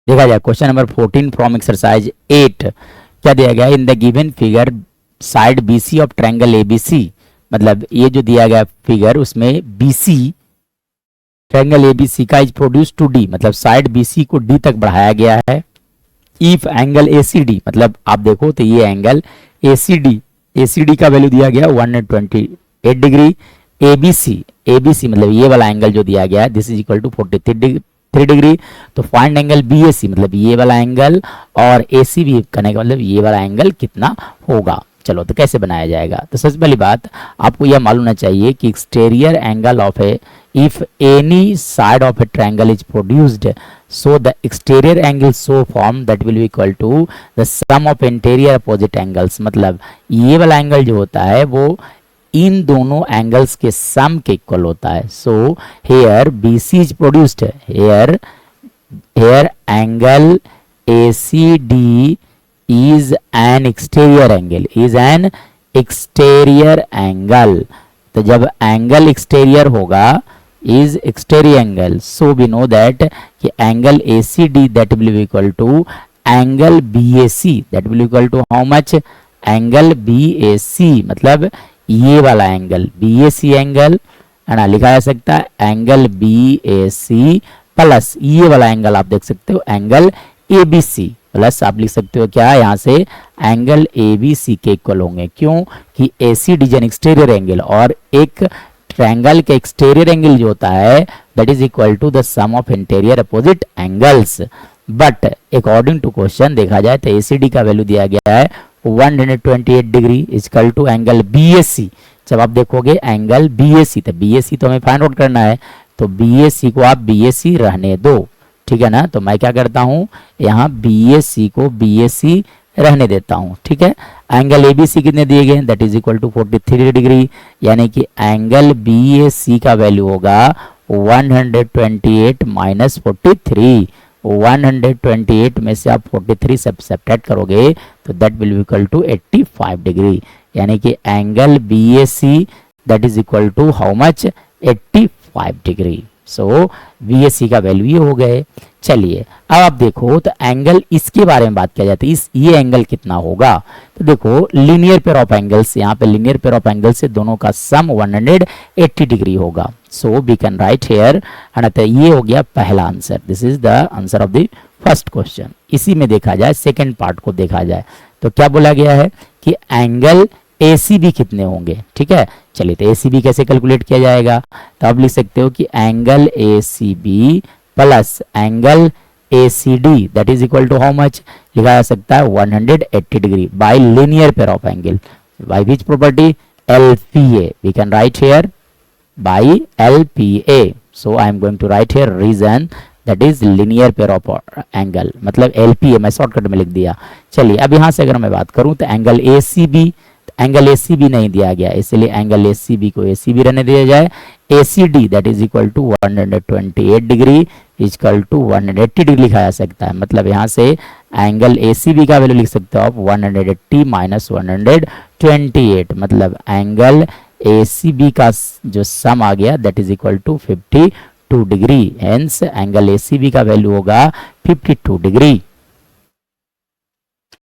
देखा जाए question number 14 from exercise 8 क्या दिया गया in the given figure side BC of triangle ABC. मतलब ये जो दिया गया फिगर उसमें बीसी ट्रायंगल एबीसी का इज प्रोड्यूस टू डी, मतलब साइड बीसी को डी तक बढ़ाया गया है। इफ एंगल एसीडी, मतलब आप देखो तो ये एंगल एसीडी का वैल्यू दिया गया 128 डिग्री। एबीसी एबीसी मतलब ये वाला एंगल जो दिया गया है this is equal to 43 degree. तो फाइंड एंगल बीएसी मतलब ये वाला एंगल, और एसी भी करने का मतलब ये वाला एंगल कितना होगा। चलो तो कैसे बनाया जाएगा। तो सबसे पहली बात आपको यह मालूम होना चाहिए कि exterior angle of a if any side of a triangle is produced so the exterior angle so form that will be equal to the sum of interior opposite angles. मतलब ये वाला एंगल जो होता है वो इन दोनों एंगल्स के सम के इक्वल होता है। So here BC is produced, here angle ACD is an exterior angle, तो जब एंगल एक्सटीरियर होगा is exterior angle, so we know that कि angle ACD that will be equal to angle BAC that will be equal to how much, angle BAC मतलब ये वाला angle BAC angle है ना, लिखा जा सकता है एंगल BAC प्लस ये वाला एंगल आप देख सकते हो एंगल ABC प्लस आप लिख सकते हो क्या यहाँ से एंगल ABC के इक्वल होंगे। क्यों कि ACD is an exterior angle और एक ट्रायंगल के एक्सटीरियर एंगल जो होता है that is equal to the sum of interior opposite angles. But according to question देखा जाए तो ACD का वैल्यू दिया गया है 128 degree equal to angle BAC। जब आप देखोगे एंगल BAC तो BAC तो हमें फाइंड आउट करना है, तो BAC को आप BAC रहने दो, ठीक है ना। तो मैं क्या करता हूँ यहाँ BAC को BAC रहने देता हूँ, ठीक है। एंगल ABC कितने दिए गए that is equal to 43 degree, यानी कि एंगल BAC का वैल्यू होगा 128 माइनस 43। 128 में से आप 43 सब्ट्रैक्ट करोगे तो that will be equal to 85 degree, यानी कि angle BAC that is equal to how much 85 degree. So BAC का वैल्यू ये हो गए। चलिए अब आप देखो तो एंगल इसके बारे में बात किया जाती है, ये एंगल कितना होगा। तो देखो लीनियर पेयर ऑफ एंगल्स, यहाँ पे लीनियर पेयर ऑफ एंगल से दोनों का सम 180 डिग्री होगा। So we can write here, तो ये हो गया पहला answer, this is the answer of the first question. इसी में देखा जाए सेकेंड पार्ट को देखा जाए तो क्या बोला गया है कि एंगल ACB कितने होंगे, ठीक है। चलिए तो ACB कैसे कैलकुलेट किया जाएगा, तो आप लिख सकते हो कि angle ACB plus angle ACD that is equal to how much, लिखा जा सकता है 180 degree by linear pair of angle by which property LPA। We can write here by LPA। So I am going to write here reason that is linear pair of angle, मतलब LPA मैं shortcut में लिख दिया। चलिए अब यहाँ से अगर मैं बात करूँ तो एंगल ACB नहीं दिया गया, इसलिए एंगल ACB को ACB रहने दिया जाए। ACD that is equal to 128 degree equal to 180 degree लिखा जा सकता है। मतलब यहाँ से एंगल ACB का वैल्यू लिख सकते हो आप 180 माइनस 128, मतलब एंगल ACB का जो सम आ गया that is equal to 52 degree. Hence angle ACB का वैल्यू होगा 52 डिग्री।